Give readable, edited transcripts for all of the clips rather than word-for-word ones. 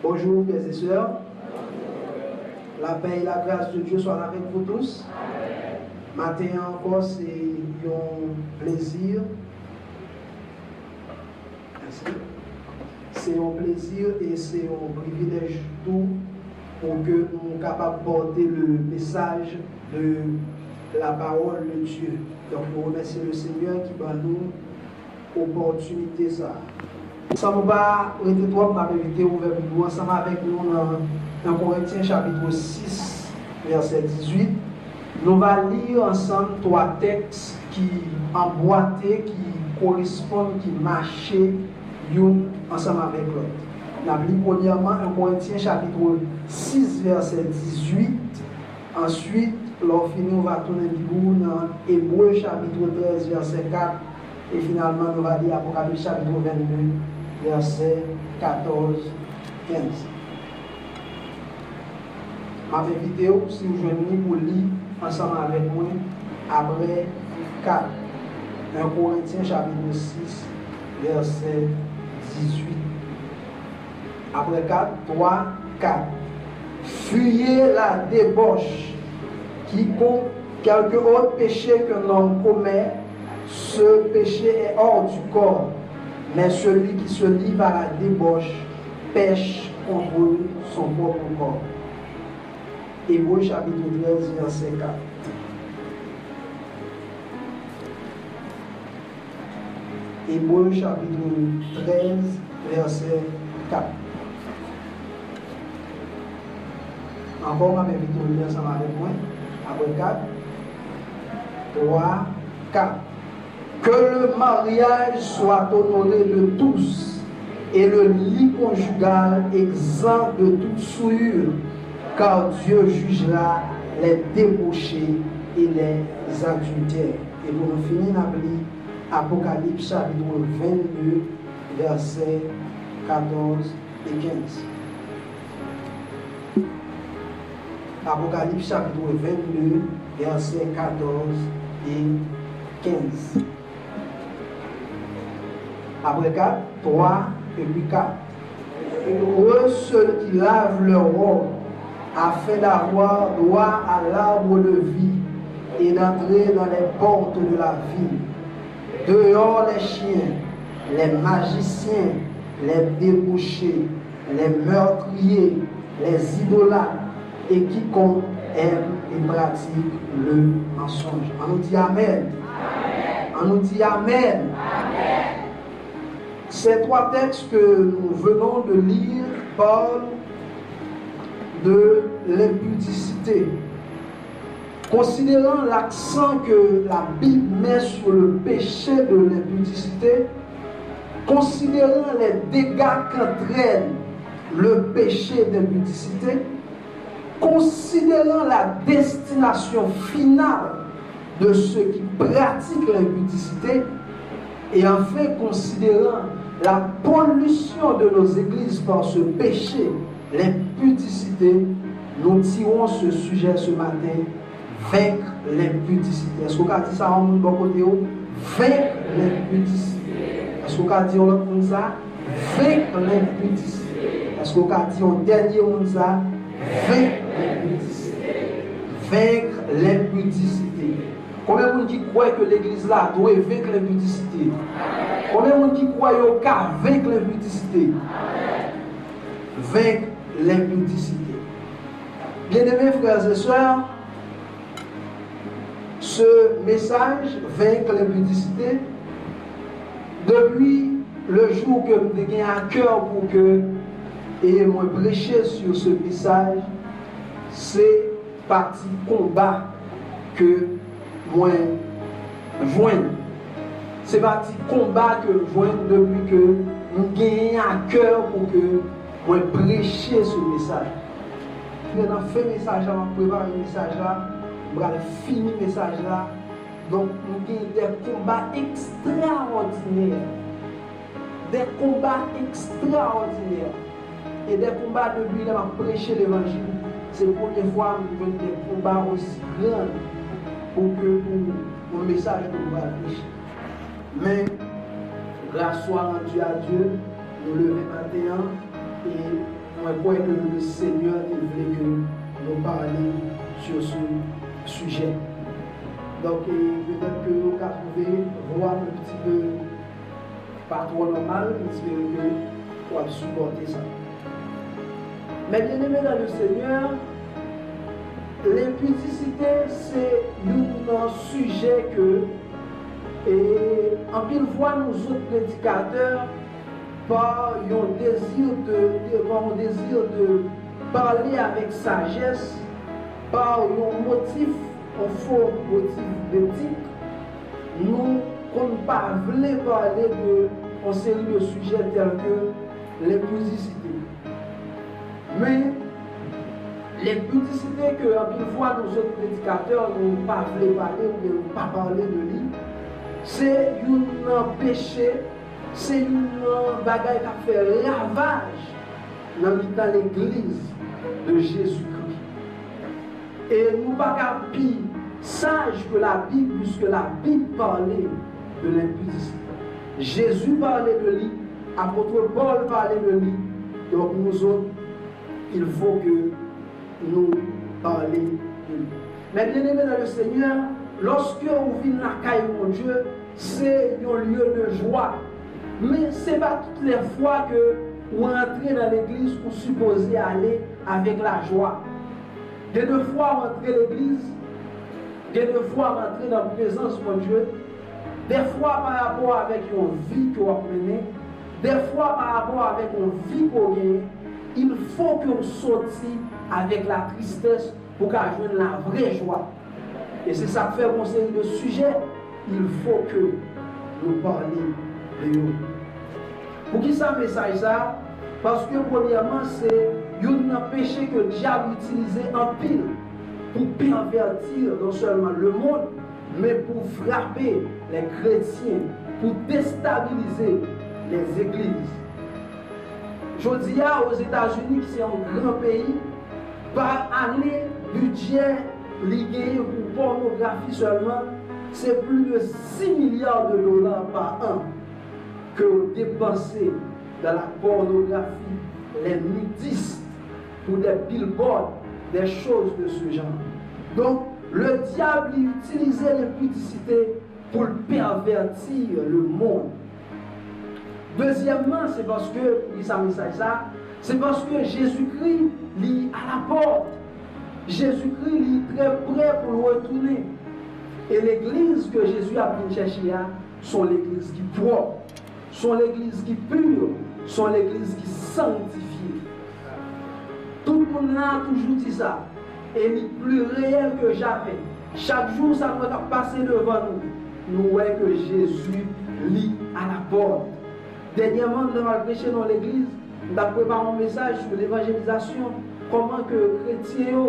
Bonjour, frères et sœurs. La paix et la grâce de Dieu soient avec vous tous. Matin encore, c'est un plaisir. Merci. C'est un plaisir et c'est un privilège tout pour que nous soyons capables de porter le message de la parole de Dieu. Donc, nous remercions le Seigneur qui va nous opportunité ça. Ça ne va pas arrêter toi, on va inviter ouvert nous ensemble avec nous dans Corinthiens chapitre 6, verset 18. Nous allons lire ensemble trois textes qui emboîtés, qui correspondent, qui marchent ensemble avec l'autre. Nous allons lire premièrement 1 Corinthiens chapitre 6, verset 18. Ensuite, lorsque nous va tourner dans Hébreux chapitre 13, verset 4. Et finalement, nous allons lire Apocalypse chapitre 22, verset 14, 15. Ma vidéo, si vous joignez pour lire ensemble avec moi, après 4. 1 Corinthiens chapitre 6, verset 18. Après 4, 3, 4. Fuyez la débauche, quiconque quelque autre péché que l'homme commet, ce péché est hors du corps, mais celui qui se livre à la débauche pêche contre son propre corps. Hébreux chapitre 13, verset 4. Hébreux chapitre 13, verset 4. Encore, ma invite à lire ensemble avec moi. Après 4, 3, 4. Que le mariage soit honoré de tous et le lit conjugal exempt de toute souillure, car Dieu jugera les débauchés et les adultères. Et pour nous finir, nous lire Apocalypse chapitre 22, versets 14 et 15. Apocalypse chapitre 22, versets 14 et 15. Après 4, 3 et puis 4. Heureux ceux qui lavent leur robe afin d'avoir droit à l'arbre de vie et d'entrer dans les portes de la ville. Dehors les chiens, les magiciens, les débauchés, les meurtriers, les idolâtres et quiconque aime et pratique le mensonge. On nous dit Amen. On nous dit Amen. Ces trois textes que nous venons de lire parlent de l'impudicité. Considérant l'accent que la Bible met sur le péché de l'impudicité, considérant les dégâts qu'entraîne le péché d'impudicité, considérant la destination finale de ceux qui pratiquent l'impudicité, et enfin considérant la pollution de nos églises par ce péché, l'impudicité, nous tirons ce sujet ce matin, vaincre l'impudicité. Est-ce qu'on a dit ça en bon côté? Vaincre l'impudicité. Est-ce qu'on a dit en l'autre monde ça? Vaincre l'impudicité. Est-ce qu'on a dit en dernier monde ça? Vaincre l'impudicité. Vaincre l'impudicité. Combien de gens qui croient que l'église là doit vaincre l'impudicité? Combien de gens qui croient qu'il a vaincre l'impudicité? Vaincre l'impudicité. Bien-aimés frères et sœurs, ce message vaincre l'impudicité, depuis le jour que nous avons à cœur pour que et moi prêcher sur ce message, c'est parti combat que moi joigne. C'est parti combat que je joigne depuis que nous gagnons à cœur pour que moi prêcher ce message. Je vais faire le message là, je vais préparer le message là, je vais finir le message là. Donc nous avons des combats extraordinaires. Des combats extraordinaires. Et des combats depuis là, je prêcher l'évangile. C'est la première fois que nous avons des combats aussi grands pour que mon message nous va prêcher. Mais grâce soit rendue à Dieu, nous levons matin et moi, je crois que le Seigneur voulait que nous parlions sur ce sujet. Donc, peut-être que nous avons trouvé voir un petit peu pas trop normal, j'espère que nous va supporter ça. Mais bien aimé dans le Seigneur, l'impudicité, c'est un sujet que, et en pile fois, nous autres prédicateurs, par un désir de parler avec sagesse, par un motif, un faux motif d'éthique, nous ne pas voulons parler de une série de sujets tels que l'impudicité. Mais l'impudicité que une fois nous autres prédicateurs nous pas voulons parler ou ne pas parler de lui, c'est un péché, c'est une bagaille qui a fait ravage dans l'église de Jésus-Christ. Et nous ne pas plus sage que la Bible, puisque la Bible parlait de l'impudicité. Jésus parlait de lui, apôtre Paul parlait de lui. Donc nous autres, il faut que nous parlions de lui. Mais bien aimé dans le Seigneur, lorsque vous venez dans la caille de mon Dieu, c'est un lieu de joie. Mais ce n'est pas toutes les fois que vous entrez dans l'église pour supposer aller avec la joie. Des deux fois vous entrez dans l'église, des deux fois vous entrez dans la présence de mon Dieu, des fois par rapport avec une vie que vous menez, des fois par rapport avec une vie que vous gagnez, il faut que vous sortiez avec la tristesse pour qu'elle joigne la vraie joie. Et c'est ça que fait mon série de sujets. Il faut que nous parlions de nous. Pour qui ça message ça? Parce que premièrement, c'est un péché que le diable utilise en pile pour pervertir non seulement le monde, mais pour frapper les chrétiens, pour déstabiliser les églises. Je dis aux États-Unis, qui c'est un grand pays, par année, budget lié pour pornographie seulement, c'est plus de 6 milliards de dollars par an que vous dépensez dans la pornographie, les nudistes, pour des billboards, des choses de ce genre. Donc, le diable utilisait l'impudicité pour pervertir le monde. Deuxièmement, c'est parce que, c'est parce que Jésus-Christ est à la porte. Jésus-Christ est très prêt pour le retourner. Et l'église que Jésus a venu chercher, sont l'église qui propre, sont l'église qui pure, sont l'église qui sanctifie. Tout le monde a toujours dit ça. Et il est plus réel que jamais. Chaque jour, ça doit passer devant nous. Nous voyons que Jésus lit à la porte. Dernièrement, nous avons prêché dans l'église, nous avons préparé un message sur l'évangélisation. Comment que les chrétiens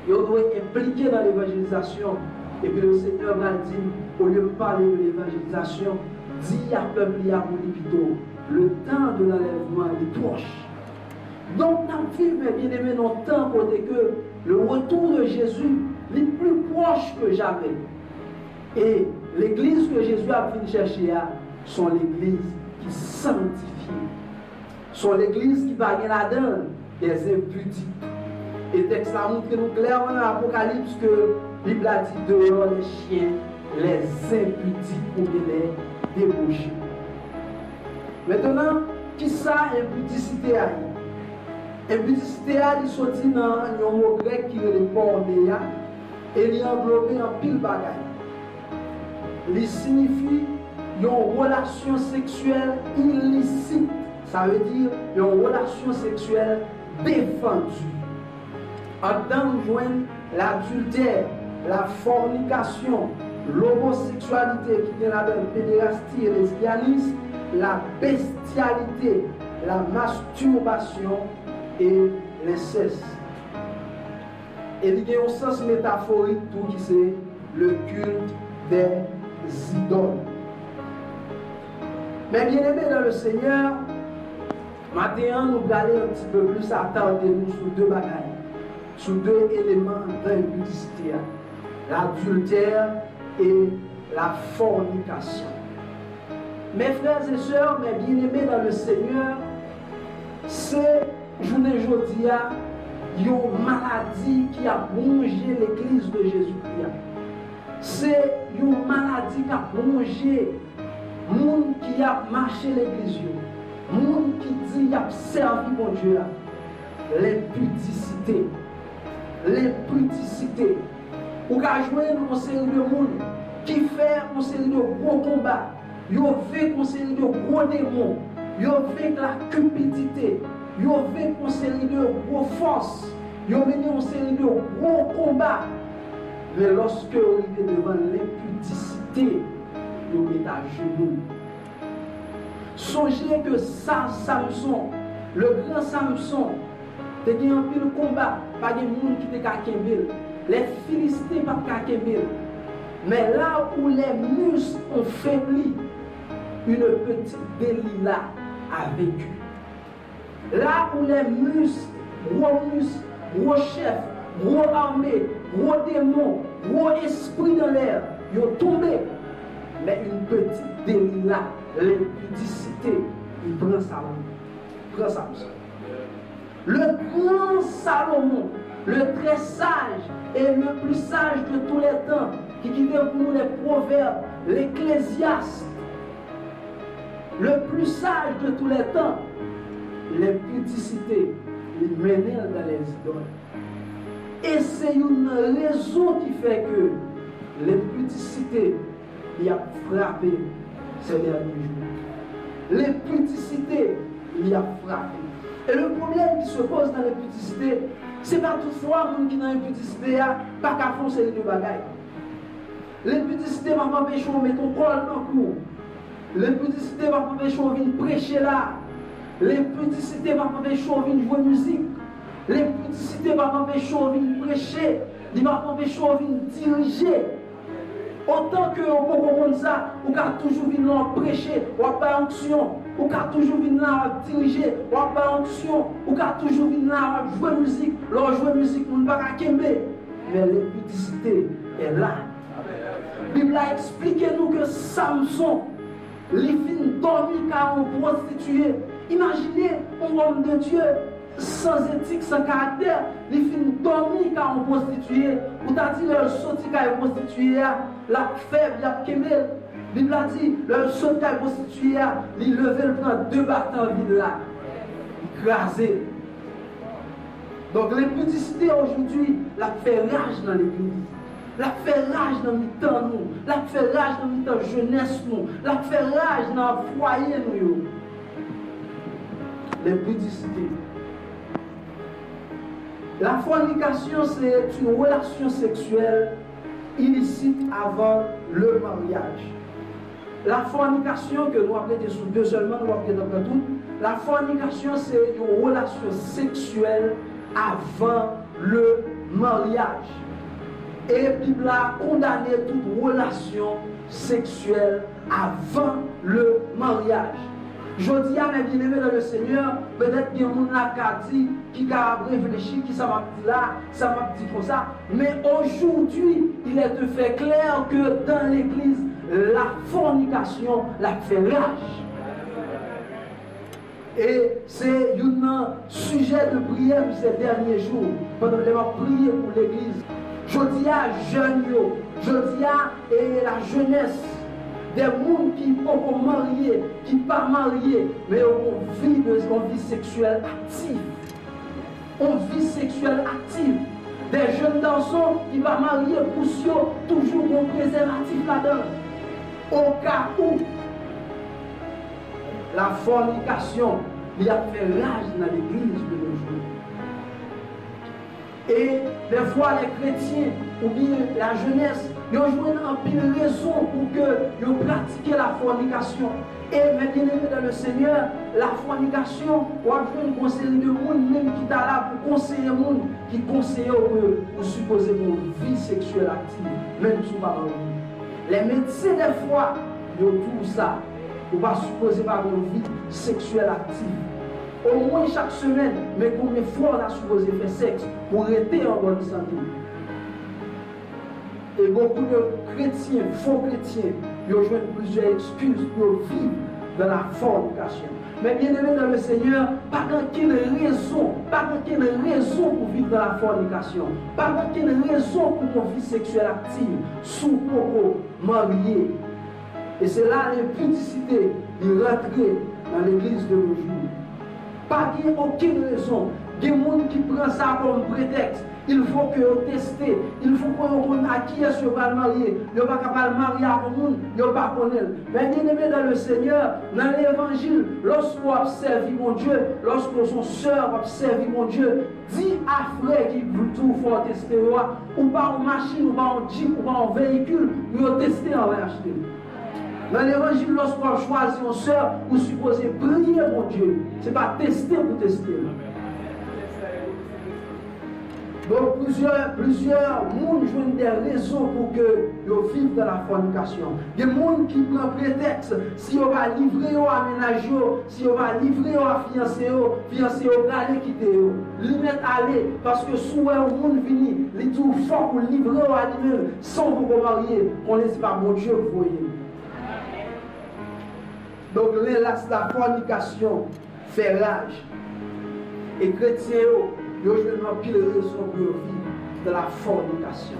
doivent impliquer dans l'évangélisation. Et puis le Seigneur a dit, au lieu de parler de l'évangélisation, dit à peuple et à plutôt, le temps de l'enlèvement est proche. Donc, nous vivons, mes bien-aimés, dans le temps côté que le retour de Jésus est plus proche que jamais. Et l'église que Jésus a venu chercher, sont l'église qui sanctifie. Sont l'église qui va gagner là-dedans des impudiques. Et le texte a montré nous clairement dans l'Apocalypse que la Bible a dit dehors les chiens, les impudiques ou les débauchés. Maintenant, qui ça impudicité a? Impudicité a sorti dans un mot grec qui est le pornéia et il est englobé en pile bagaille. Il signifie une relation sexuelle illicite. Ça veut dire une relation sexuelle défendue. En tant que joindre l'adultère, la fornication, l'homosexualité qui est la pédérastie et lesbianisme, la bestialité, la masturbation et l'inceste. Et il y a un sens métaphorique tout qui c'est le culte des idoles. Mais bien aimé dans le Seigneur, maintenant nous allons un petit peu plus attarder nous sur deux bagailles, sur deux éléments d'impudicité, l'adultère et la fornication. Mes frères et sœurs, mes bien-aimés dans le Seigneur, c'est journée aujourd'hui, il y a une maladie qui a rongé l'église de Jésus-Christ. C'est une maladie qui a rongé le monde qui a marché l'église. Le monde qui dit qu'il a servi mon Dieu. L'impudicité. L'impudicité. Ou qu'à jouer une série de monde qui fait une série de gros combats. Ils ont fait une série de gros démons. Ils ont fait la cupidité. Ils ont fait une série de gros forces. Ils ont mené une série de gros combats. Mais lorsque on est devant l'impudicité, ils ont mis à genoux. Songez que ça, Samson, le grand Samson, il y a un pile combat, pas de monde qui était kakembil. Les Philistins pas kakembil. Mais là où les muscles ont faibli, une petite Délila a vécu. Là où les muscles, gros chefs, gros armées, gros démons, gros esprits dans l'air, ils ont tombé. Mais une petite Délila, l'impudicité, il prend Salomon. Le grand Salomon, le très sage et le plus sage de tous les temps, qui dit pour nous les proverbes, l'Ecclésiaste, le plus sage de tous les temps, l'impudicité, il menait dans les idoles. Et c'est une raison qui fait que l'impudicité, il a frappé ces derniers jours. L'impudicité, il a frappé. Et le problème qui se pose dans l'impudicité, c'est pas toutefois les gens qui dans l'impudicité, pas qu'à faire ces deux bagailles. L'impudicité va m'empêcher de mettre ton col dans le cou. L'impudicité va m'empêcher de prêcher là. L'impudicité va m'empêcher de jouer musique. L'impudicité va m'empêcher de prêcher. Il va m'empêcher de diriger. Autant que on peut comprendre ça, on peut toujours venir prêcher, on n'a pas onction, on peut toujours venir diriger, on n'a pas onction, on peut toujours venir jouer musique, leur jouer musique, on ne va pas qu'aimer. Mais l'impudicité est là. La Bible a expliqué nous que Samson, il finit dormir car on prostitué. Imaginez un homme de Dieu sans éthique, sans caractère, il finit dormir car on prostitué. Ou t'as dit le sorti car on prostitué, la faible, il a quémé. La Bible a dit le sorti car on prostitué, il levait le prend deux battants vide là, écrasé. Donc l'impudicité aujourd'hui, la fait rage dans l'église. La fait rage dans le temps nous, la fait rage dans le temps jeunesse nous, la fait rage dans le foyer nous. L'impudicité. La fornication, c'est une relation sexuelle illicite avant le mariage. La fornication, que nous appelons sous deux seulement, nous appelons dans tout, la fornication, c'est une relation sexuelle avant le mariage. Et la Bible a condamné toute relation sexuelle avant le mariage. Je dis à mes bien-aimés dans le Seigneur, peut-être qu'il y a un qui a réfléchi, qui ça m'a dit là, ça m'a dit comme ça. Mais aujourd'hui, il est de fait clair que dans l'église, la fornication la fait rage. Et c'est un sujet de prière ces derniers jours, pendant que je vais prier pour l'église. Je dis à jeunes, je dis à la jeunesse, des gens qui ne sont pas mariés, qui ne sont pas mariés, mais ont une vie sexuelle active. On vie sexuelle active. Des jeunes garçons qui ne sont pas mariés pour toujours un préservatif là-dedans. Au cas où la fornication il a fait rage dans l'église de nos jours. Et des fois les chrétiens ou bien la jeunesse, ils ont joué un pile de raisons pour que ils pratiquent la fornication. Et mes bien-aimés dans le Seigneur, la fornication, on a joué une conseiller de monde même qui est là pour conseiller le monde, qui conseille pour supposer une vie sexuelle active, même sous pas les médecins des fois, ils ont tout ça. On va supposer par une vie sexuelle active. Au moins chaque semaine, mais combien de fois on a supposé faire sexe pour rester en bonne santé. Et beaucoup de chrétiens, faux chrétiens, ils ont joué plusieurs excuses pour vivre dans la fornication. Mais bien aimé dans le Seigneur, pas aucune raison pour vivre dans la fornication. Pas aucune raison pour une vie sexuelle active, sous propos marié. Et c'est là l'impudicité de rentrer dans l'église de nos jours. Pas aucune raison. Il y a des gens qui prennent ça comme prétexte. Il faut que vous testez. Il faut que vous connaissiez à qui est-ce que vous allez marier. Vous ne pouvez pas marier à tout le monde. Vous ne pouvez pas connaître. Mais bien aimé dans le Seigneur, dans l'évangile, lorsque vous observez mon Dieu, lorsque vos soeurs observent mon Dieu, dis à frère qui veut tout faire tester, ou pas en machine, ou pas en jeep, ou pas en véhicule, vous testez, on va acheter. Dans l'évangile, lorsque vous choisissez une soeur, vous supposez prier mon Dieu. Ce n'est pas tester pour tester. Donc plusieurs monde jouent des raisons pour que vous vivent dans la fornication. Des gens qui prennent prétexte, si on va livrer au aménage, si on va livrer au fiancé va aller quitter. Ils mettent aller parce que souvent le monde vient, ils trouvent fort pour livrer au animal sans vous marier. On ne laisse pas mon Dieu vous voyez. Donc la fornication fait rage. Et chrétiens, ils ont pile raison pour vivre dans la fornication.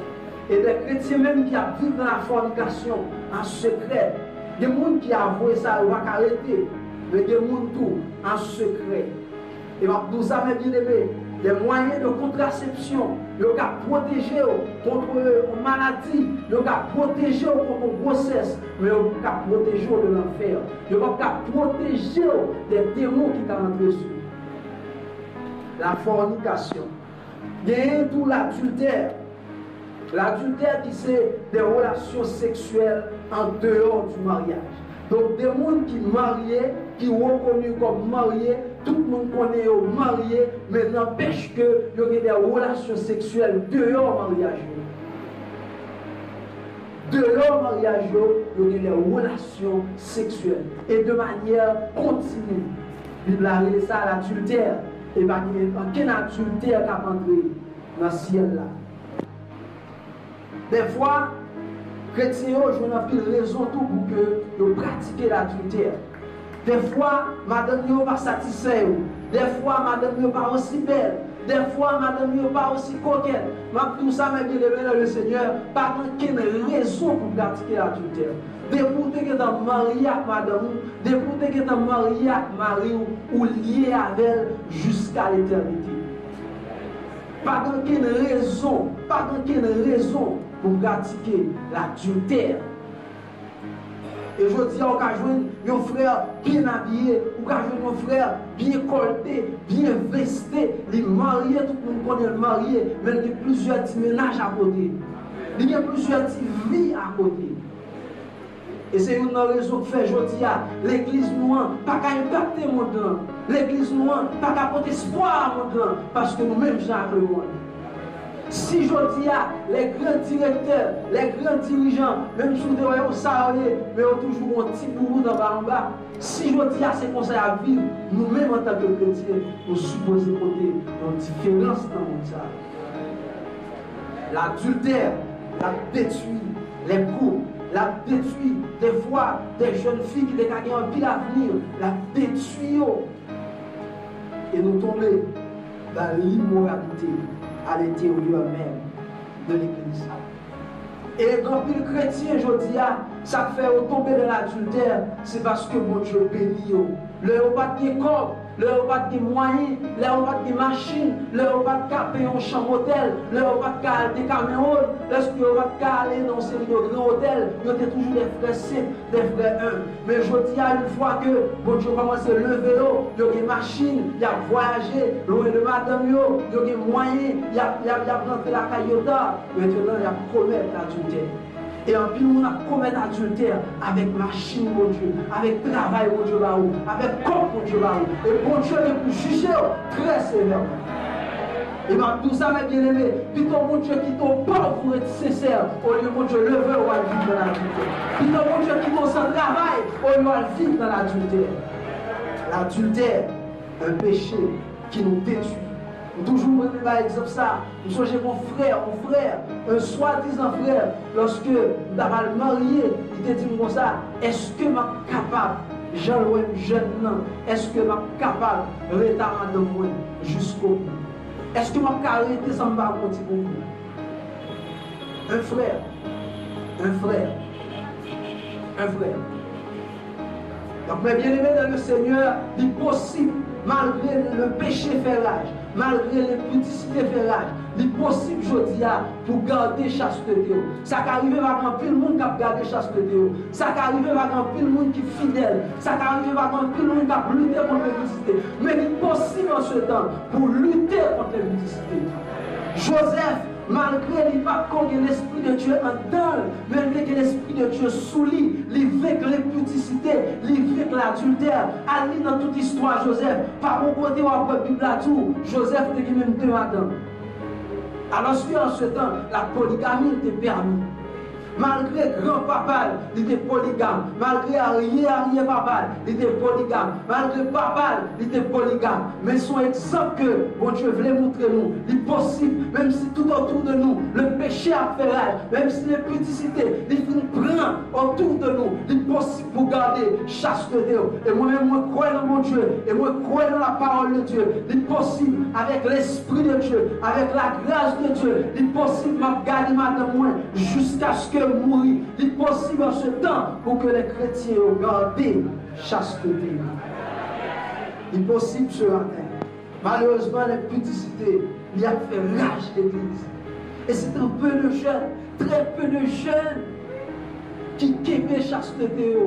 Et des chrétiens même qui vivent dans la fornication en secret. Des gens qui avouent ça, ils vont arrêter. Mais des gens tout en secret. Et pour ça, mes bien-aimés, les moyens de contraception, ils vont protéger contre une maladie, ils vont protéger contre une grossesse, mais ils vont protéger de l'enfer. Ils vont protéger des démons qui sont entrés sur. La fornication. Il y a tout l'adultère. L'adultère qui c'est des relations sexuelles en dehors du mariage. Donc des gens qui mariés, qui sont reconnus comme mariés, tout le monde connaît aux mariés, mais n'empêche que il y a des relations sexuelles dehors du mariage. Dehors du mariage, il y a des relations sexuelles. Et de manière continue. Il a appelé ça l'adultère. Et bien, il n'y a aucun adultère qui a entré dans le ciel là. Des fois, les chrétiens ont une raison tout pour que vous pratiquiez l'adultère. Des fois, madame n'est pas satisfaite. Des fois, madame n'est pas aussi belle. Des fois, madame n'est pas aussi coquette. Mais tout ça, mes bien-aimés dans le Seigneur, pas aucune raison pour pratiquer l'adultère. Depuis que tu es marié avec madame, depuis que tu es marié avec Marie ou lié avec elle jusqu'à l'éternité. Pas aucune raison pour pratiquer l'adultère. Et je dis, on va jouer un frère bien habillé, on va jouer un frère bien colleté, bien vesté, il est marié, tout le monde connaît le marié, mais il y a plusieurs petits ménages à côté. Il y a plusieurs petites vies à côté. Et c'est une raison que fait aujourd'hui, l'église noire, pas qu'à impacter mon monde. L'église noire, pas qu'à porter espoir à mon monde, parce que nous-mêmes, Jacques le monde. Si je dis les grands directeurs, les grands dirigeants, même si vous êtes salariés, mais ont toujours un petit bourreau dans le bas, si je dis c'est conseils à vivre, nous-mêmes en tant que chrétiens, nous supposons porter une différence dans le monde. L'adultère, la détruit les couples, la détruit des fois des jeunes filles qui ont gagné un pile avenir, la détruit et nous tomber dans l'immoralité à l'intérieur même de l'église. Et quand le chrétien, je dis, ça fait tomber de l'adultère, c'est parce que mon Dieu bénit. Le pas de corps, le pas de moyens, le pas de machines, le pas de payer un chambre hôtel, le pas de des caméras, lorsque le pas de aller dans ces grands hôtels, il y a toujours des frères simples, des frères humbles. Mais je dis une fois que mon Dieu commence à lever, il y a des machines, il y a voyagé, loin de madame, il y a des moyens, il y a rentré la caillota, maintenant il y a commettre l'adultère. Et en plus, on a commis l'adultère avec machine, mon Dieu, avec travail, mon Dieu, là-haut, avec corps, mon Dieu, là-haut. Et mon Dieu est pour juger très sévèrement. Et bien, tout ça, mes bien-aimés, plutôt mon Dieu qui t'ont pauvre pour être sincère, au lieu mon Dieu lever ou à vivre dans l'adultère. Plutôt mon Dieu qui t'ont sans travail, au lieu à vivre dans l'adultère. L'adultère, un péché qui nous détruit. Toujours par exemple ça, nous songez mon frère, un soi-disant frère, lorsque nous avons marié, il te dit comme ça, est-ce que je suis capable Jean-Louis jeune, est-ce que je suis capable de retarder moi jusqu'au bout? Est-ce que je suis capable de arrêter sans me battre pour vous? Un frère. Donc, mes bien-aimés dans le Seigneur, il est possible, malgré le péché fait rage, malgré l'impudicité fait rage, il est possible, je dis, pour garder chasteté. Ça qu'arrive à grand pile monde qui a gardé chasteté. Ça qu'arrive à grand pile monde qui est fidèle. Ça qu'arrive à grand pile monde qui a lutté contre l'impudicité. Mais il est possible en ce temps pour lutter contre l'impudicité. Joseph, malgré il pas qu'on l'esprit de Dieu en dedans, malgré que l'esprit de Dieu sous lui, il vit l'impudicité, il vit l'adultère. Allez dans toute histoire, Joseph, par mon côté, on va Bible à tout. Joseph était même deux Adam. Alors qu'en ce temps, la polygamie était permise. Malgré grand-papa, il était polygame. Malgré arrière-papa, il était polygame. Malgré papa, il était polygame. Mais son exemple que bon Dieu voulait montrer nous, il est possible, même si tout autour de nous, le péché a fait rage, même si l'impudicité, il prend autour de nous, il est possible pour garder chasteté. Et moi-même, moi crois dans mon Dieu, et moi crois dans la parole de Dieu. Il est possible, avec l'Esprit de Dieu, avec la grâce de Dieu, il est possible de garder madame moi jusqu'à ce que mourir. Il est possible en ce temps pour que les chrétiens gardent chasteté. Il est possible ce matin. Malheureusement, l'impudicité, il a fait rage l'église. Et c'est un peu de jeunes, très peu de jeunes qui quémaient chasteté.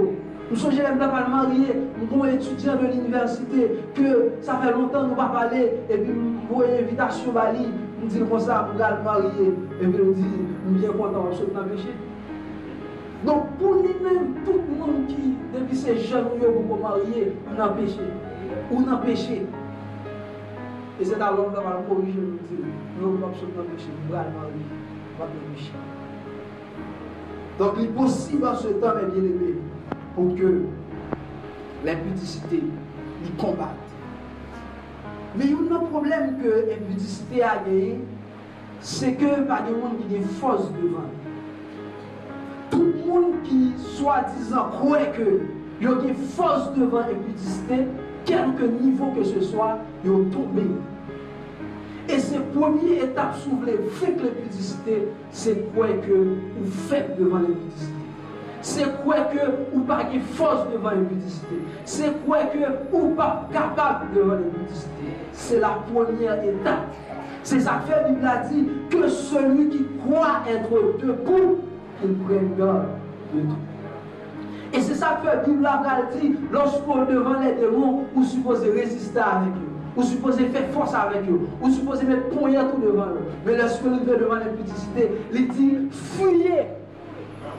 Nous sommes jamais pas mariés, nous sommes étudiants de l'université, que ça fait longtemps que nous ne pas parler, et puis nous avons une invitation Bali, nous disons comme ça, nous allons marier, et puis nous disons, nous sommes bien contents, nous sommes péché. Donc pour lui-même, tout le monde qui, depuis ces jeunes, nous marier, on a péché. On a péché. Et c'est alors que nous allons corriger, nous disons, nous ne sommes pas péché, nous allons marier, nous allons pécher. Donc il est possible en ce temps, mes bien-aimés, pour que l'impudicité nous combatte. Mais il y a un problème que l'impudicité a gagné, c'est que par des gens qui sont fausses devant. Tout le monde qui, soi-disant, croit que il y a une force devant l'impudicité, quelque niveau que ce soit, il y a tombé. Et cette première étape soulevée avec l'impudicité, c'est quoi que vous faites devant l'impudicité. C'est quoi que vous n'avez pas de force devant l'impudicité. C'est quoi que vous n'êtes pas capable devant l'impudicité. C'est la première étape. C'est ça que la Bible a dit que celui qui croit être debout, il prenne garde de tout. Et c'est ça que la Bible a dit lorsqu'on devant les démons, vous supposez résister avec eux. Vous supposez faire force avec eux. Vous supposez mettre poignard tout devant eux. Mais lorsque vous venez devant l'impudicité, il dit fuyez.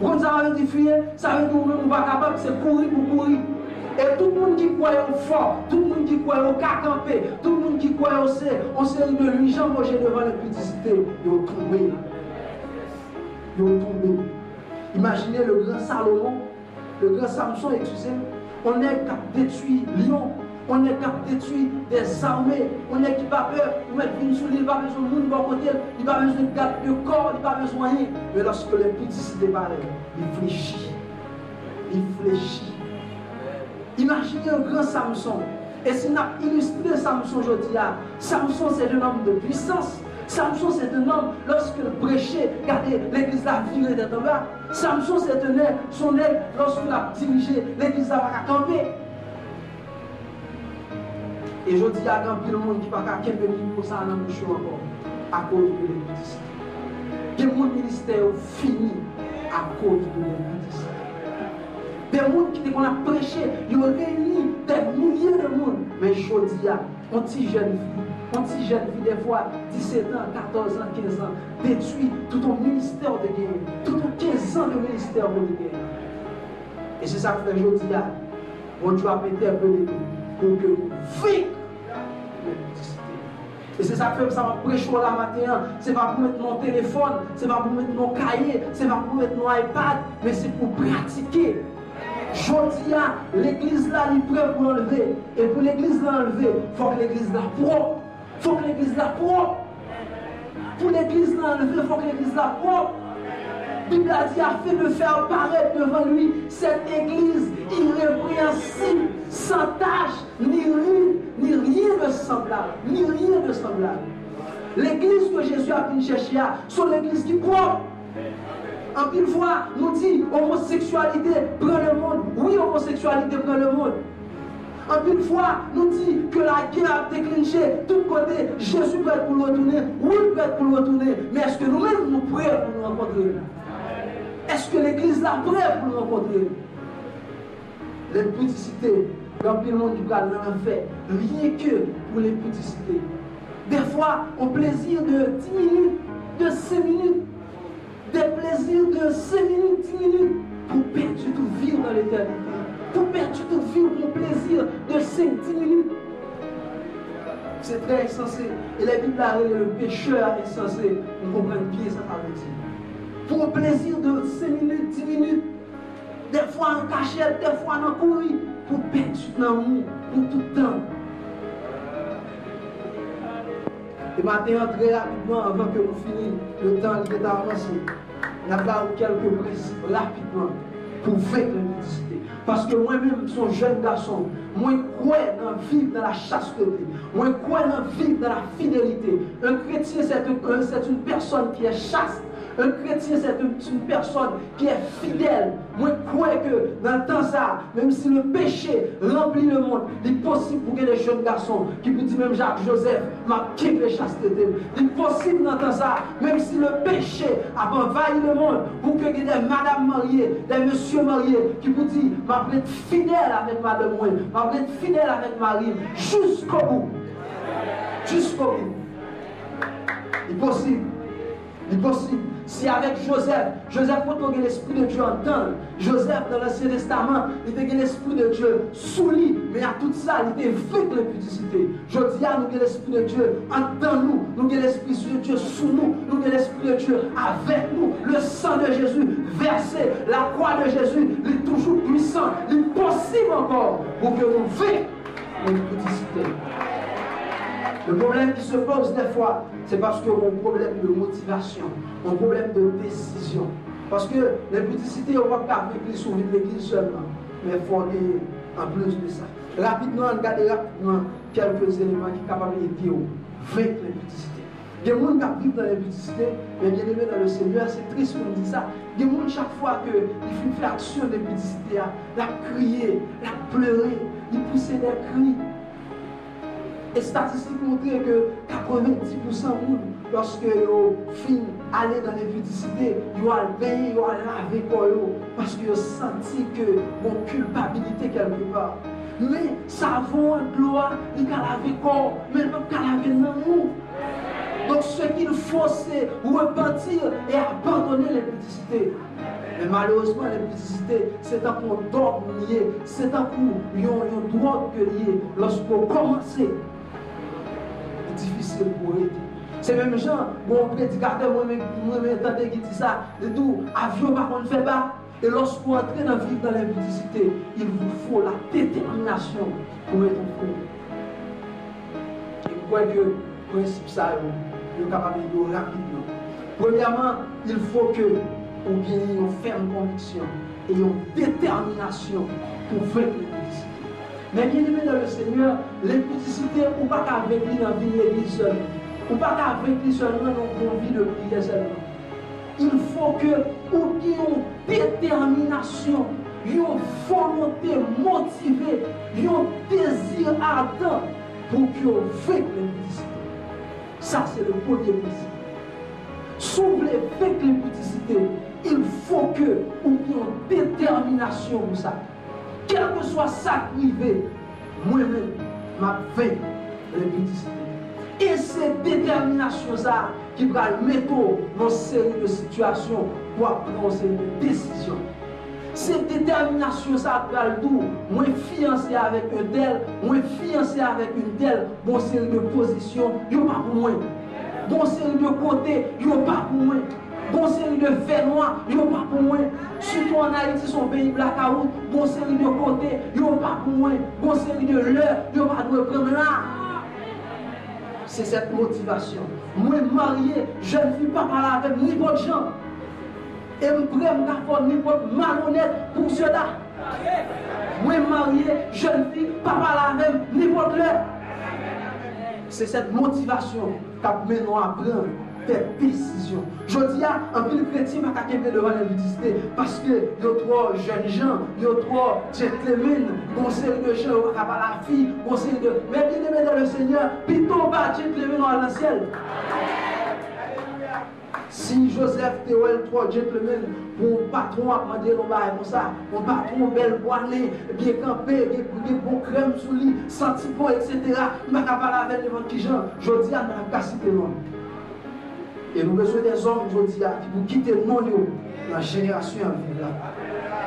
Quand ça veut dire fuir, ça veut dire que nous ne sommes pas capables, c'est courir pour courir. Et tout le monde qui croit au fort, tout le monde qui croit au cacampé, tout le monde qui croit au série de lui, Jean Roger devant l'impudicité, ils ont tombé. Ils ont tombé. Imaginez le grand Salomon, le grand Samson, excusez-moi, on est capable de détruire Lyon, on est capable de détruire des armées, on est qui pas peur, on met une sur lui, il n'a pas besoin de monde de côté, il n'a pas besoin de garde de corps, il n'a pas besoin de rien. Mais lorsque l'impudicité parle, il fléchit. Il fléchit. Imaginez un grand Samson. Et si on a illustré Samson aujourd'hui, Samson c'est un homme de puissance. Samson c'est un homme, lorsque le prêchait, regardez, l'église a viré d'être en bas. Samson c'est un aile, son aile, lorsqu'il a dirigé, l'église a camper. Et je dis à grand le monde qui n'a pas qu'un pour ça dans le show encore, à cause de l'impudicité. Que mon ministère fini à cause de l'impudicité. Des gens qui ont prêché, ils ont réuni des milliers de monde. Mais je dis à un petit jeune fille, des fois 17 ans, 14 ans, 15 ans, détruit tout ton ministère de guerre, tout ton 15 ans de ministère de guerre. Et c'est ça que je dis à bon Dieu a pété un peu de nous pour que nous vivions l'impudicité. Et c'est ça que ça va prêcher la matin, c'est pas pour mettre mon téléphone, c'est pas pour mettre mon cahier, c'est pas pour mettre mon iPad, mais c'est pour pratiquer. Je dis à l'église là, il est prêt pour l'enlever. Et pour l'église l'enlever, il faut que l'église la propre. Il faut que l'église la propre. Pour l'église l'enlever, il faut que l'église la propre. Bible a dit afin de faire paraître devant lui cette église irrépréhensible, sans tache, ni rien de semblable, ni rien de semblable. L'église que Jésus a pu chercher, c'est l'église qui croit. En pile fois, nous dit homosexualité prend le monde. Oui, homosexualité prend le monde. En pile fois, nous dit que la guerre a déclenché de tous côtés. Jésus peut être pour nous retourner. Oui, peut être pour nous retourner. Mais est-ce que nous-mêmes nous prions pour nous rencontrer? Est-ce que l'église l'a prêt pour nous rencontrer? L'impudicité, quand le monde du cadre en fait, rien que pour l'impudicité. Des fois, au plaisir de 10 minutes, de 5 minutes, des plaisirs de 5 minutes, 10 minutes, pour perdre tout vivre dans l'éternité. Pour perdre tout vivre pour plaisir de 5-10 minutes. C'est très insensé. Et la Bible a le pécheur insensé. On comprend bien ça par dire. Pour un plaisir de 5 minutes, 10 minutes, des fois en cachette, des fois en courir, pour perdre tout l'amour, pour tout le temps. Et maintenant, très rapidement, avant que nous finissions, le temps est avancé. Il y a pas quelques principes rapidement pour vaincre l'impudicité. Parce que moi-même, son jeune garçon, moi, je crois dans vivre dans la chasteté. Moi, je crois dans vivre dans la fidélité. Un chrétien, c'est une personne qui est chaste. Un chrétien, c'est une personne qui est fidèle. Moi, je crois que dans le temps ça, même si le péché remplit le monde, il est possible pour que les jeunes garçons qui vous disent même Jacques-Joseph, m'a quitté chasteté. Il est possible dans le temps ça, même si le péché a envahi le monde, pour que des madames mariées, des messieurs mariés qui vous disent, m'a être fidèle avec madame moi, m'a être fidèle avec Marie, jusqu'au bout. Jusqu'au bout. Il est possible. Il est possible. Si avec Joseph quand on a l'Esprit de Dieu en temps, Joseph dans l'Ancien Testament, il était l'Esprit de Dieu sous lui, mais à tout ça, il était avec l'impudicité. Je dis à nous que l'Esprit de Dieu en nous, nous que l'Esprit de Dieu sous nous, nous que l'Esprit de Dieu avec nous, le sang de Jésus versé, la croix de Jésus, il est toujours puissant, il est possible encore pour que nous vivions l'impudicité. Le problème qui se pose des fois, c'est parce qu'on a un problème de motivation, un problème de décision. Parce que l'impudicité, on ne va pas avec les souvenirs de l'église seulement, mais il faut aller en plus de ça. Rapidement, regardez rapidement quelques éléments qui sont capables d'aider vaincre l'impudicité. Il y a des gens qui vivent dans l'impudicité, mais bien aimé dans le Seigneur, c'est triste qu'on dit ça. Il y a des gens chaque fois qu'ils font action d'impudicité, la crier, la pleurer, ils poussent des cris. Et statistiques montrent que 90% de monde, lorsque ils finissent aller dans l'impudicité, ils vont baigner, ils vont laver pour eux, parce qu'ils ont senti que une culpabilité quelque part. Mais savon et gloire, ils vont laver corps, mais ils ne peuvent pas laver l'amour. Donc ce qu'il faut, c'est repentir et abandonner l'impudicité. Mais malheureusement, l'impudicité, c'est un coup d'ordre lié, c'est un coup un droit lié. Lorsqu'on commence, difficile pour aider. C'est même gens, bon prédicateur, moi-même entendez qui dit ça, de tout, avion par contre fait pas. Et lorsqu'on entre dans vivre dans l'impudicité, il vous faut la détermination pour être au fond. Et pourquoi que le principe ça, est capable de rapidement. Premièrement, il faut que on gagne une ferme conviction et une détermination pour vaincre l'impudicité. Mais bien aimé dans le Seigneur, l'impudicité, on ne peut pas avec lui dans la vie de l'église seulement. On ne peut pas avec lui seulement dans la vie de prière seulement. Il faut que vous ayez une détermination, une volonté motivée, un désir ardent pour que vous vaincre l'impudicité. Ça, c'est le premier principe. Si vous voulez vaincre l'impudicité, il faut que vous ayez une détermination pour ça. Quel que soit ça privé, moi-même, ma veille l'impudicité. Et c'est détermination ça qui va mettre dans une série de situations pour prendre une série de décisions. C'est détermination ça qui va le tout. Moi fiancé avec un tel, moi fiancé avec une telle, bon série de positions, il n'y a pas pour moi. Bon série de côtés, il n'y a pas pour moi. Bon série de faits noirs, il n'y a pas pour moi. Surtout en Haïti, son pays blackout, bon série de côtés, il n'y a pas pour moi. Bon série de l'heure, il n'y a pas de prendre là. C'est cette motivation. Moi marié, je ne vis pas parler avec n'importe gens. Et je prends n'importe malhonnête pour cela. Moi, marié, jeune fille, papa la même, n'importe l'heure. C'est cette motivation qui mène à prendre des décisions. Je dis à un peu de chrétien qui a été devant l'invité parce que il y a trop jeunes gens, il y a trop gentlemen, conseil de gens, on va pas la fille, conseil de. Mais bien aimé dans le Seigneur, plutôt pas gentlemen dans le ciel. Si Joseph Théoël, trois gentlemen, pour un patron à demander l'on va comme ça, un patron belle boîlée, bien campé, bien bon crème sous lit, sentiment, etc. Je ne vais pas parler avec les gens qui gens. Je dis à nous casser les noms. Et nous avons besoin des hommes, je dis, qui vont quitter le monde, la génération en vie là.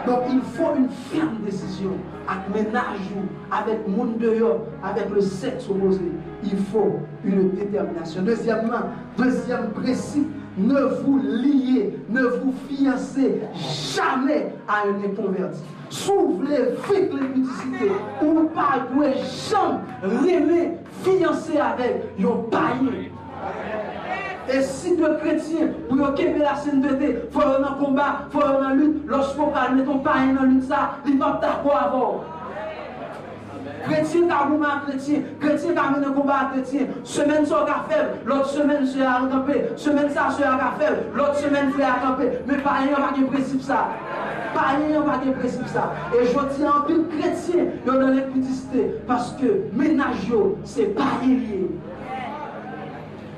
Donc il faut une ferme décision, avec ménage, avec le monde dehors, avec le sexe opposé. Il faut une détermination. Deuxième principe, ne vous liez, ne vous fiancez jamais à un inconverti. S'ouvrez vite l'impudicité, ou pas doué jamais aimer fiancé avec un païen. Et si deux chrétiens, pour occuper la sainteté, il faut aller dans le combat, il faut aller dans la lutte, lorsqu'on calme ton païen dans la lutte, ça, il va d'accord avoir. Chrétien qui a goûté à chrétien, chrétien qui a mené un combat à chrétien, semaine ça a fait, l'autre semaine c'est à camper, semaine ça c'est à faire, l'autre semaine c'est à camper, mais pas rien pas de principe ça. Pas rien pas de principe ça. Et je dis en plus chrétien dans l'impudicité parce que ménage c'est pas lié.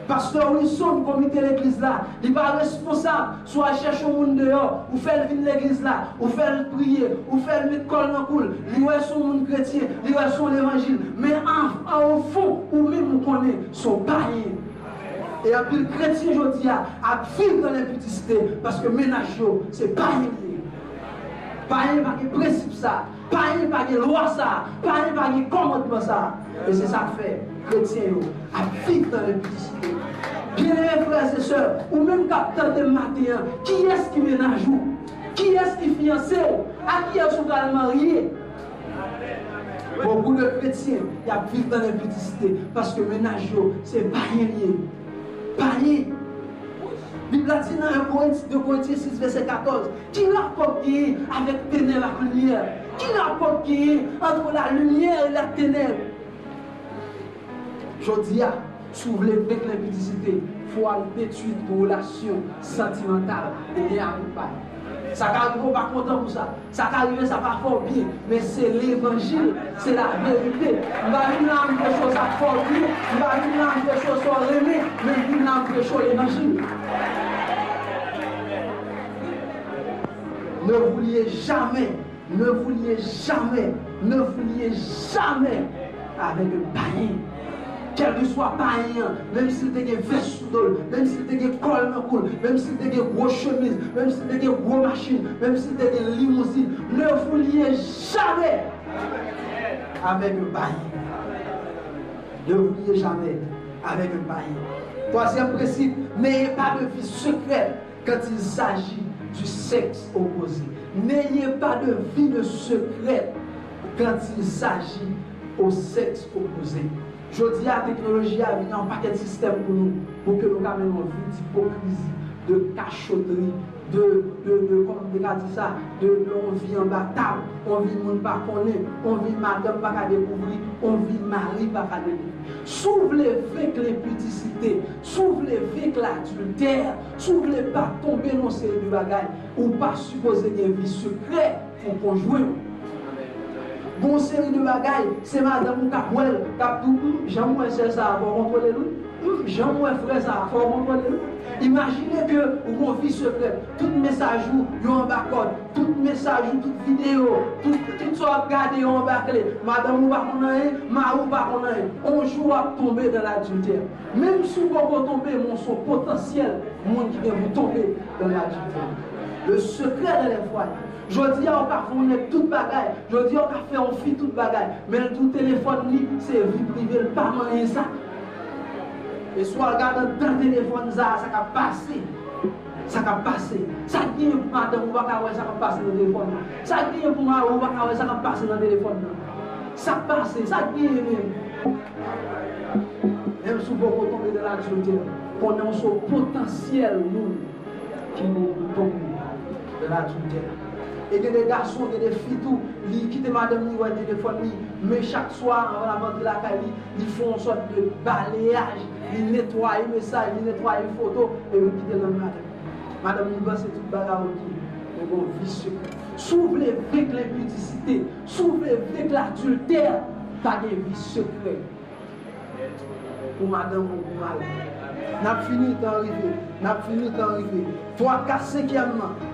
Pasteur Wilson, comité de l'église là, il n'est pas responsable, soit chercher au monde dehors, ou faire venir l'église là, ou faire prier, ou faire mettre col dans le coule, il est son monde chrétien, il est son évangile, mais au fond, ou même vous connaissez, son païen. Et puis le chrétien, je dis, a vivre dans l'impudicité, parce que ménage, c'est païen. Païen pas de principe ça, païen pas de loi ça, païen pas de commandement ça. Et c'est ça que fait, chrétien, à vivre dans l'impudicité. Bien-aimés frères et sœurs, ou même capteur de matin, qui est-ce qui ménage où? Qui est-ce qui fiancé? À qui est-ce qu'on va marier? Beaucoup de chrétiens, ils vivent dans l'impudicité parce que ménage, c'est païen lié. Païen. Bible dit dans 2 Corinthiens 6, verset 14, qui rapporte avec ténèbres et lumière? Qui rapporte entre la lumière et la ténèbre? Je dis, s'ouvrir avec l'impudicité, il faut aller détruire une relation sentimentale et à pas. Ça n'arrive pas content pour ça. Ça n'arrive ça pas fort bien. Mais c'est l'évangile, c'est la vérité. On va venir là des choses à fort bien. On va venir là des choses à aimer. Mais on va venir là des choses l'évangile. Ne vous liez jamais, ne vous liez jamais, ne vous liez jamais avec un païen. Quel que soit païen, même s'il te veste sous l'eau, même s'il te col dans le cou, même s'il te gros chemise, même s'il te gros machine, même s'il te limousine, ne vous liez jamais avec un païen. Ne vous liez jamais avec un païen. Troisième principe, n'ayez pas de vie secrète quand il s'agit du sexe opposé. N'ayez pas de vie de secret quand il s'agit au sexe opposé. Je dis à la technologie à venir en paquet de système pour nous, pour que nous amenions une vie d'hypocrisie, de cachotterie, comment on dit ça, on vit en bataille, on vit monde pas connaît, on vit madame pas qu'à découvrir, on vit mari pas qu'à découvrir. S'ouvrez avec l'impudicité, s'ouvrez avec l'adultère, s'ouvrez pas tomber dans ces deux bagages, ou pas supposer une vie secrète pour conjoint. Bon série de bagailles, c'est madame ou capouel, cap tout, j'aime c'est ça, pour contrôler lui. J'aime frère ça, pour contrôler lui. Imaginez que vous vie secrète, tout message ou en bas code, tout message ou toute vidéo, tout ça regardé en bas clé. Madame ou pas qu'on a, ma ou pas qu'on a, on joue à tomber dans l'adultère. Même si vous pouvez tomber, mon son potentiel, mon qui vient vous tomber dans l'adultère. Le secret de les foyers. Je dis à on fait toute bagaille. Je dis on fait on fit toute bagaille. Mais le tout téléphone, c'est vie privée, pas moyen ça. Et soit regarde dans le téléphone, ça va passer. Ça va passer. Ça dit pour madame, on va ça va passer dans le téléphone. Ça dit pour moi, on va ça va passer dans le téléphone. Ça passe, ça dit même. Même si vous tomber dans l'adultère, on a son potentiel, nous, qui nous tombe. l'adultère. Et il y a des garçons, il y a des filles, tout, qui quittent madame, ils ont des fois, mais chaque soir, avant la vente de la caille, ils font une sorte de balayage, ils nettoient les messages, ils nettoient les photos, et ils quittent le madame. Madame, il va, c'est toute bagarre qui est bon, vicieux. S'ouvrez avec l'impudicité, s'ouvrez avec l'adultère, pas de vie secrète. Pour madame ou pour madame. N'a fini d'arriver. 3, 4, 5e,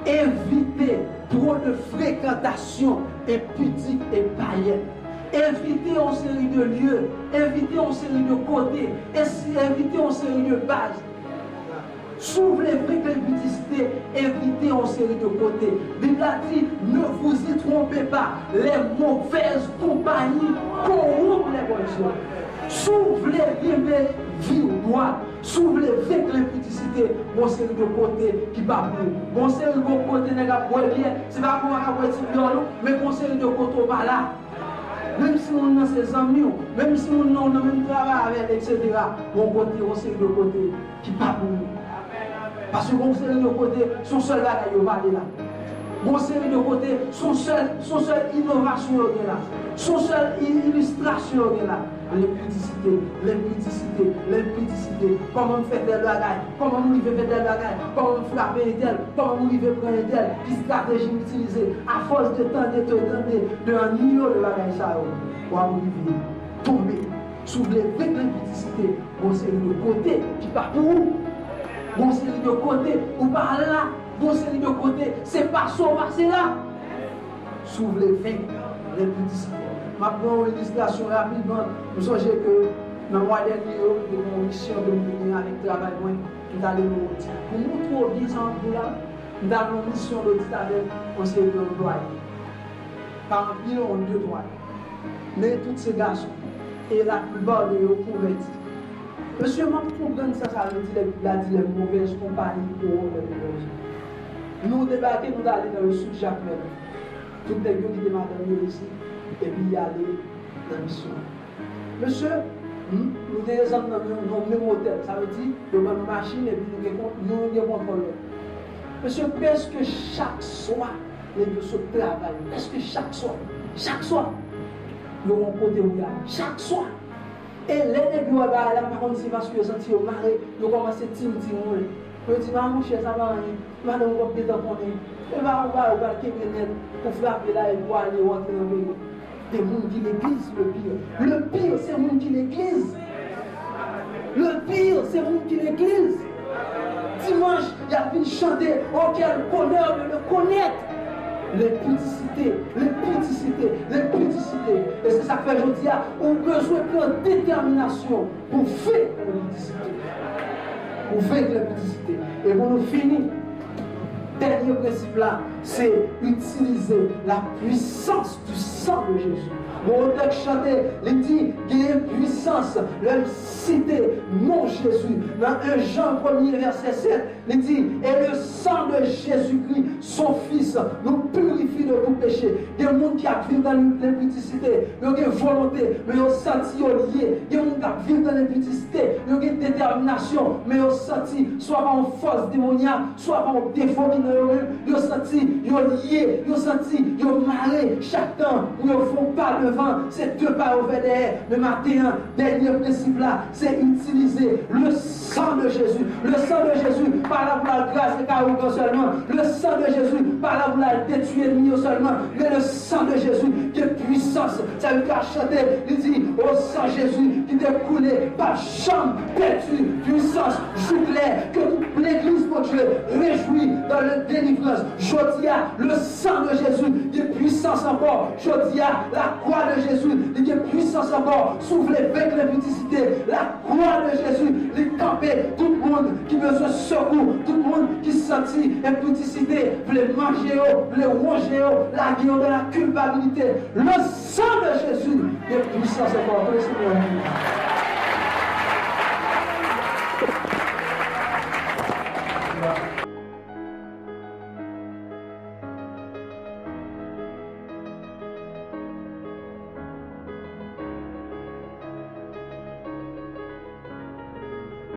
évitez trop de fréquentation impudique et païenne. Évitez en série de lieux, évitez en série de côtés, évitez en série de bases. S'ouvrez avec l'impudicité, évitez en série de côtés. Bible a dit, ne vous y trompez pas, les mauvaises compagnies corrompent les bonnes choses. S'ouvrez vivre vie ou droit, s'ouvrez avec l'impudicité, mon série de côté qui va pour. Mon série de côté n'est pas pour bien, c'est pas pour moi mais mon série de côté pas là. Même si on a ses amis, même si on a le même travail avec, etc., mon côté, on série de côté qui va pour nous. Parce que mon série de côté, son seul bagage est là. Mon série de côté, son seul innovation est là. Son seul illustration est là. L'impudicité. Comment faire des bagages, comment nous faire des bagages, comment frapper d'elle, comment nous prendre d'elle, qui stratégie utiliser, à force de temps de un million de bagages, ça va nous tomber. S'ouvrir avec l'impudicité, mon série de côté qui part pour où? Mon série de côté, ou par là, mon série de côté, c'est pas ça, c'est là. S'ouvrir avec l'impudicité. Ma première illustration rapidement, vous songez que dans le mois dernier, j'ai une mission de venir avec le travail, nous allons nous dire. Pour nous trouver bien en pour là, nous avons une mission d'audit avec un conseiller d'employés. Par un million de droits. Mais tous ces garçons, et la plupart de eux convertis. Monsieur, je comprends ça veut dire les mauvaises compagnies pour les nous débarquons, nous allons dans le sud Jacques Mel. Toutes les gens qui demandent ici. Et puis y aller dans la mission. Monsieur, nous descendons dans le même hôtel. Ça veut dire que nous avons une machine et puis nous avons un contrôleur. Monsieur, presque chaque soir, les deux se travaillent. Presque chaque soir, nous avons un côté où il y a. Chaque soir. Et les nègres, là, par contre, c'est parce que vous sentez marrer, nous commençons à tirer. Je dis, maman, cher, ça va rien. Madame, on va bien t'apprendre. Et va, on va net pour frapper là et pour aller rentrer dans le pays. Des gens qui l'église, le pire. Le pire, c'est les gens qui l'église. Le pire, c'est les gens qui l'église. Dimanche, il y a une chanter. Oh, quel bonheur de le connaître. L'impudicité. Et c'est ça que je dis, on a besoin de détermination pour faire l'impudicité. Pour faire l'impudicité. Et pour nous finir, dernier principe là, c'est utiliser la puissance du sang de Jésus. Mon texte chanté, il dit qu'il y a une puissance, le cité mon Jésus. Dans 1 Jean 1er verset 7, il dit, et le sang de Jésus-Christ, son Fils, nous purifie de tout péché. Il y a des gens qui vivent dans l'impudicité, ils ont une volonté, mais ils ont senti lié. Il y a des gens qui vivent dans l'impudicité, ils ont une détermination, mais ils ont senti soit par une force démoniaque, soit par un défaut qui n'est pas. Ils ont senti, ils ont lié, ils ont senti, ils ont marré chaque temps où ils ne font pas le vent. C'est deux pas au derrière. Le matin, dernier principe là, c'est utiliser le sang de Jésus. Le sang de Jésus, par la pour la grâce et carreau seulement. Le sang de Jésus, par la pour la détruire l'ennemi seulement. Mais le sang de Jésus, qui est puissance. Ça veut dire chanter, il dit, au sang Jésus, qui t'est coulé par chambre, perdu, puissance, jubilé, que toute l'église, mon Dieu, réjouit dans la délivrance. Je dis, le sang de Jésus, qui est puissance encore. Je dis, la croix de Jésus, il y a puissance encore, souffler avec l'impudicité, la croix de Jésus, il camper tout le monde qui besoin de secours, tout le monde qui sentit impudicité, voulait manger, voulait ronger, la guerre de la culpabilité, le sang de Jésus, il y a puissance encore.